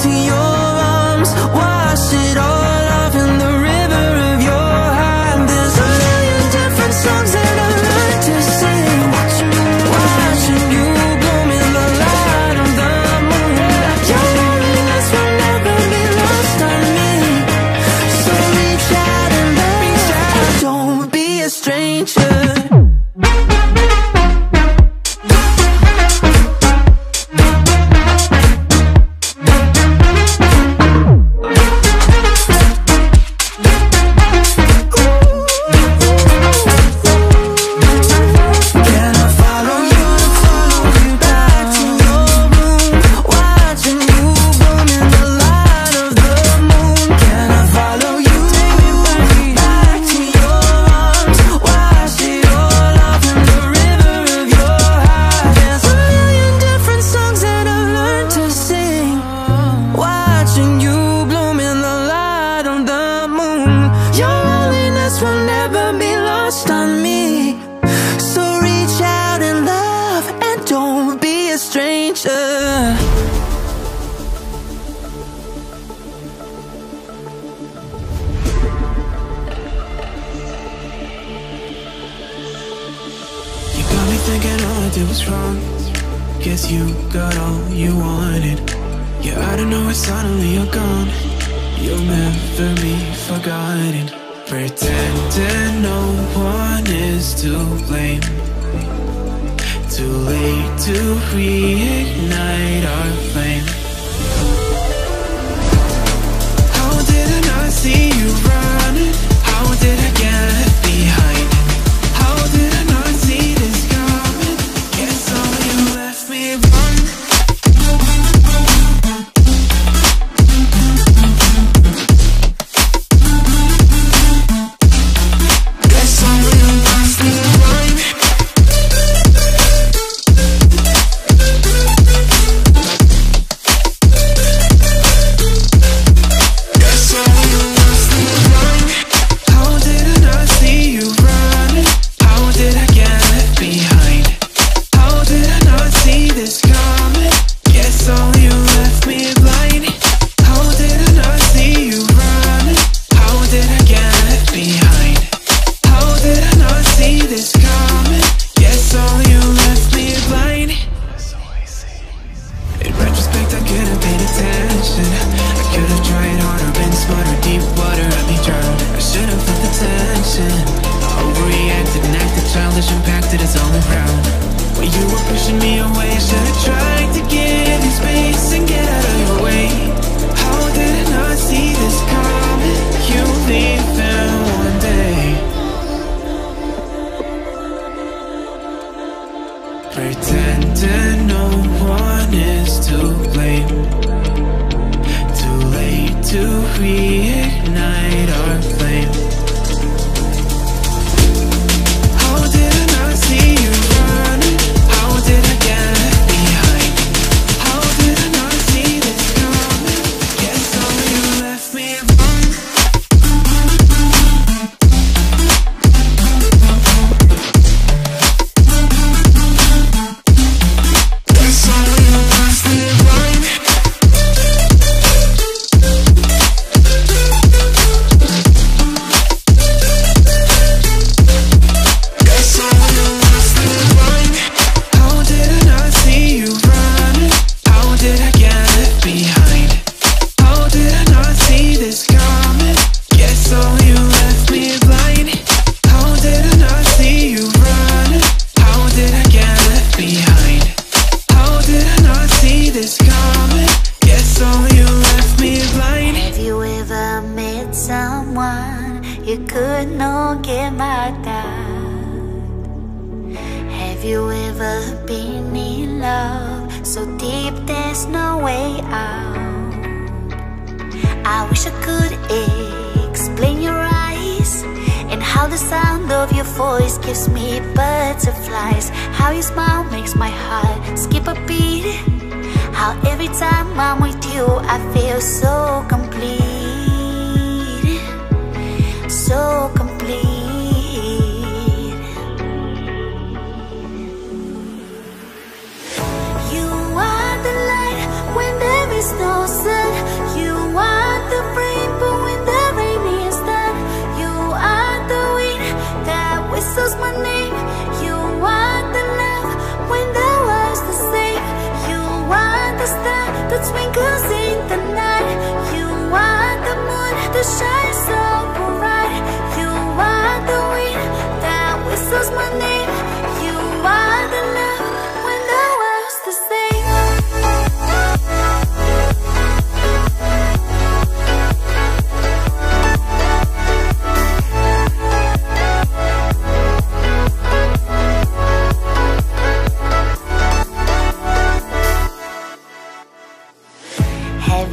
to your arms, wash it all off in the river of your heart. There's a million different songs that I learned to sing, watching you bloom in the light of the moon. Your loneliness will never be lost on me, so reach out and love, don't be a stranger. Will never be lost on me, so reach out and love, and don't be a stranger. You got me thinking all I did was wrong. Guess you got all you wanted. Yeah, I don't know why suddenly you're gone. You'll never be forgotten. Pretending no one is to blame. Too late to reignite our flame. How did I not see you running? How did I get behind? How did I not see this coming? Guess all you left me run. Impacted us all around. When you were pushing me away, I should've tried to give you space and get out of your way. How did I not see this coming? You leaving one day. Pretending no one is to blame. Too late to reignite our flame. You could not get my dad. Have you ever been in love so deep there's no way out? I wish I could explain your eyes and how the sound of your voice gives me butterflies. How your smile makes my heart skip a beat. How every time I'm with you I feel so complete. So complete. You are the light when there is no sun.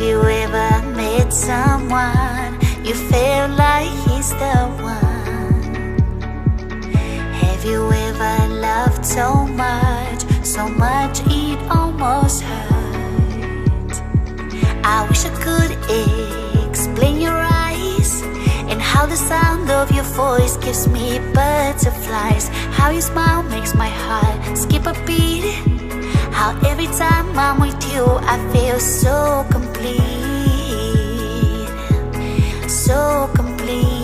you ever met someone you felt like he's the one? Have you ever loved so much it almost hurt? I wish I could explain your eyes and how the sound of your voice gives me butterflies. How your smile makes my heart skip a beat. How every time I'm with you I feel so complete, so complete.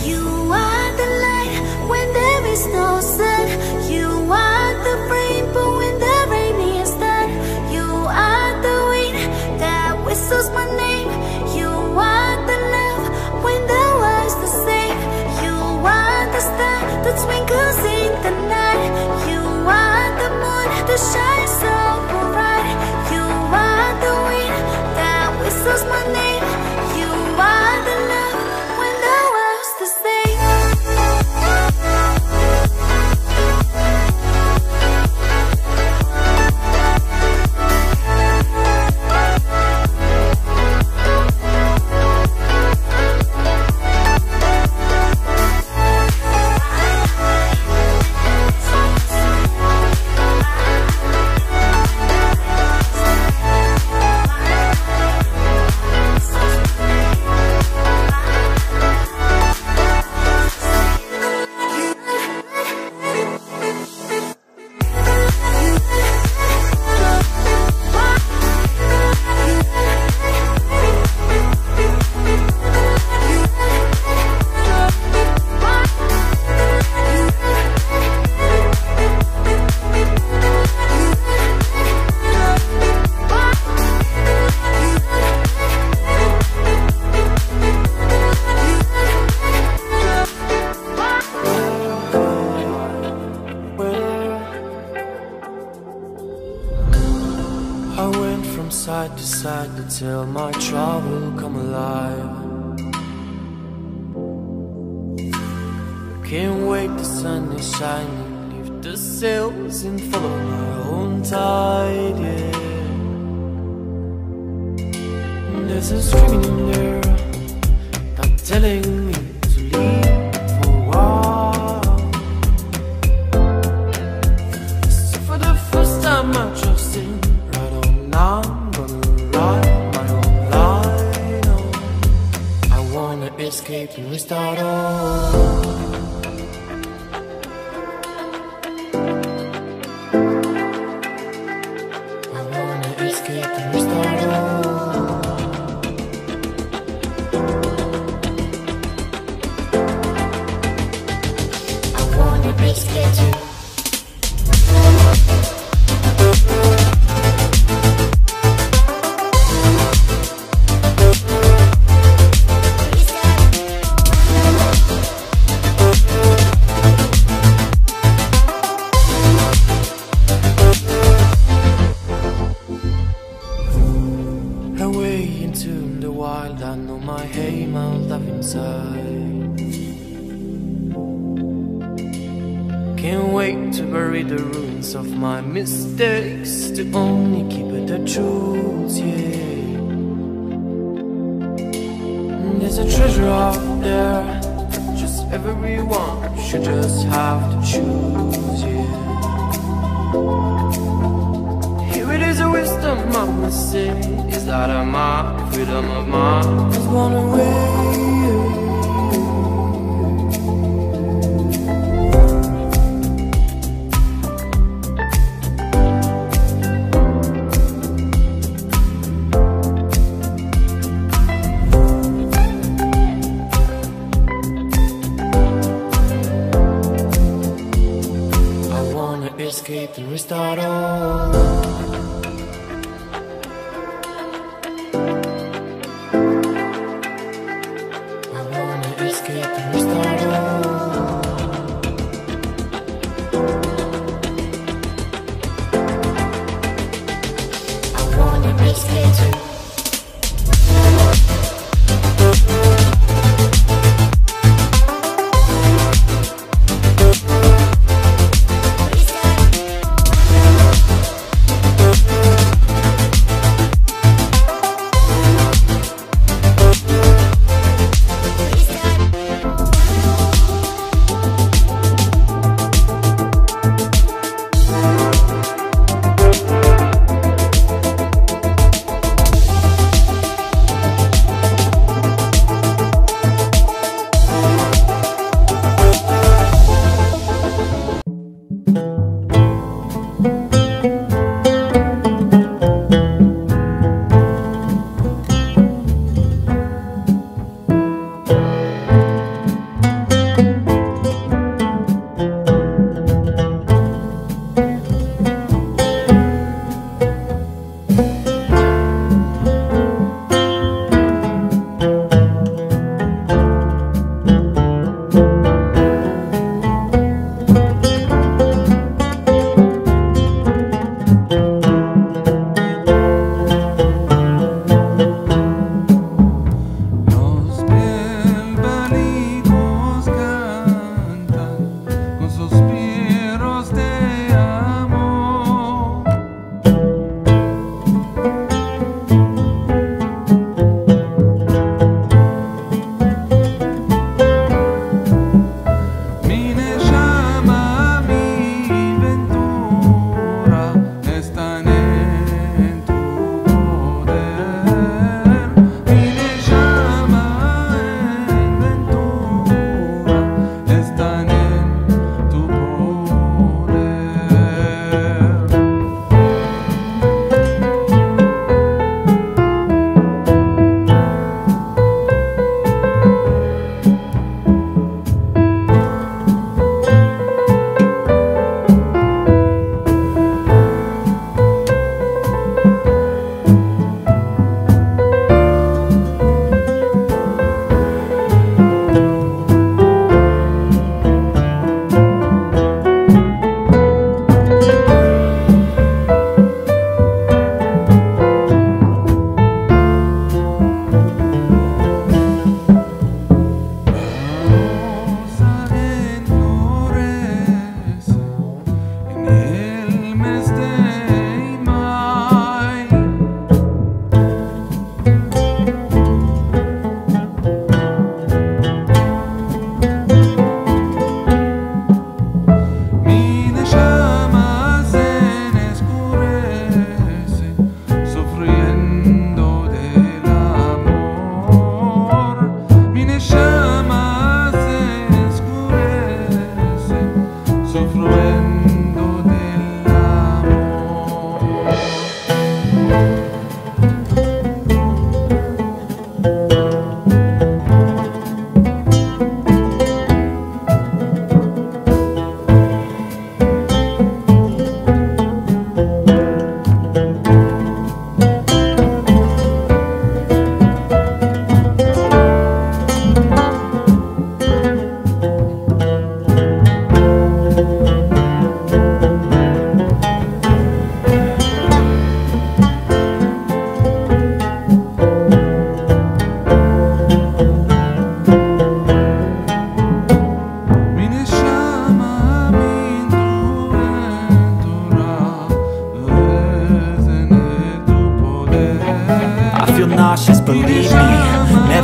You are the light when there is no sun. You are the rainbow when the rain is done. You are the wind that whistles my name. You are the love when the world's the same. You are the star that twinkles in the night. You are the moon that shines so bright. You are the wind that whistles my name. You are the love when the world's the same. I went from side to side until my trouble come alive. Can't wait, the sun is shining, leave the sails and follow my own tide, yeah. There's a screaming in there, not telling me to leave for a while. So for the first time I trust in I'm gonna ride my own line on. I wanna escape and restart all. I wanna escape and restart all. I wanna escape too. Into the wild, I know my aim, I'll dive inside. Can't wait to bury the ruins of my mistakes, to only keep it the truth, yeah. There's a treasure out there, just everyone should just have to choose, yeah. Here it is, a wisdom I must say, is that of my freedom of mind is gone away. I wanna escape and restart all.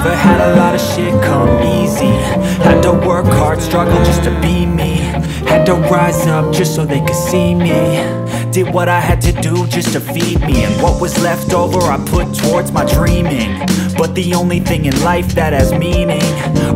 never had a lot of shit come easy. Had to work hard, struggle just to be me. Had to rise up just so they could see me. Did what I had to do just to feed me, and what was left over I put towards my dreaming. But the only thing in life that has meaning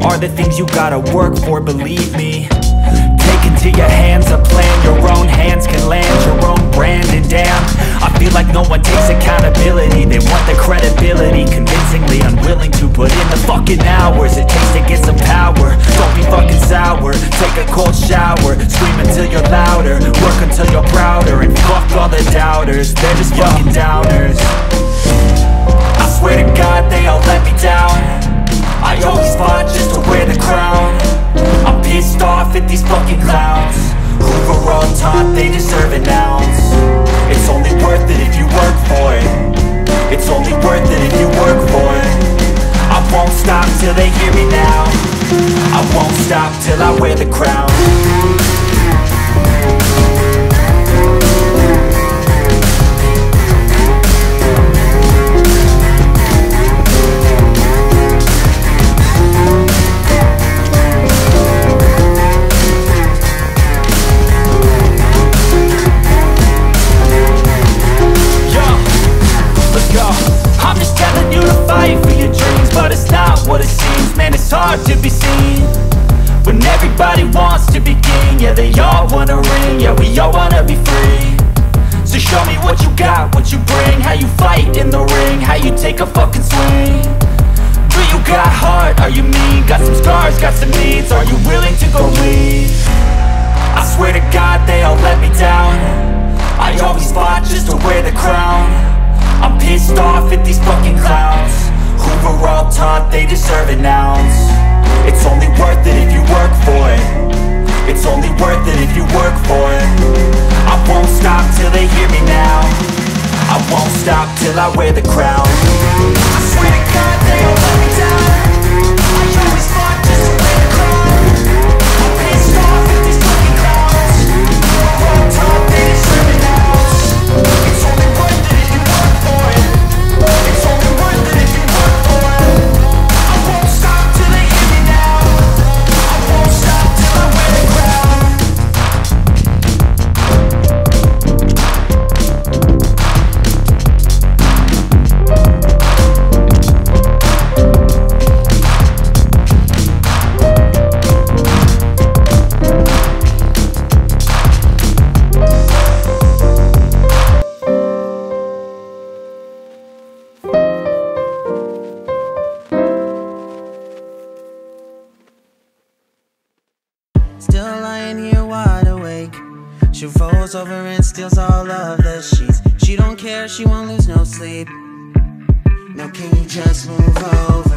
are the things you gotta work for, believe me. Take into your hands a plan, your own hands can land your own brand. And damn, I feel like no one takes accountability. They want the credibility, convincingly unwilling to put in the fucking hours it takes to get some power. Don't be fucking sour, take a cold shower, scream until you're louder, work until you're prouder. And fuck all the doubters, they're just fucking downers. I swear to God they all let me down. I always fought just to wear the crown. I'm pissed off at these fucking clowns who were all taught they deserve an ounce. It's only worth it if you work for it. It's only worth it if you work for it. I won't stop till they hear me now. I won't stop till I wear the crown. I'm just telling you to fight for your dreams, but it's not what it seems. Man, it's hard to be seen when everybody wants to be king. Yeah, they all wanna ring, yeah, we all wanna be free. So show me what you got, what you bring, how you fight in the ring, how you take a fucking swing. Do you got heart, are you mean? Got some scars, got some needs, are you willing to go lead? I swear to God they all let me down. I always fought just to wear the crown. I'm pissed off at these fucking clowns who were all taught they deserve an ounce. It's only worth it if you work for it. It's only worth it if you work for it. I won't stop till they hear me now. I won't stop till I wear the crown. I swear to God they all let me down. I always fought just to wear the crown. I'm pissed off at these fucking clowns who were all taught they deserve an ounce. It's only worth it if you work for it. It's only worth it if you work for it. I won't stop till they hear me now. I won't stop till I wear the crown. Still lying here wide awake. She rolls over and steals all of the sheets. She don't care, she won't lose no sleep. Now can you just move over?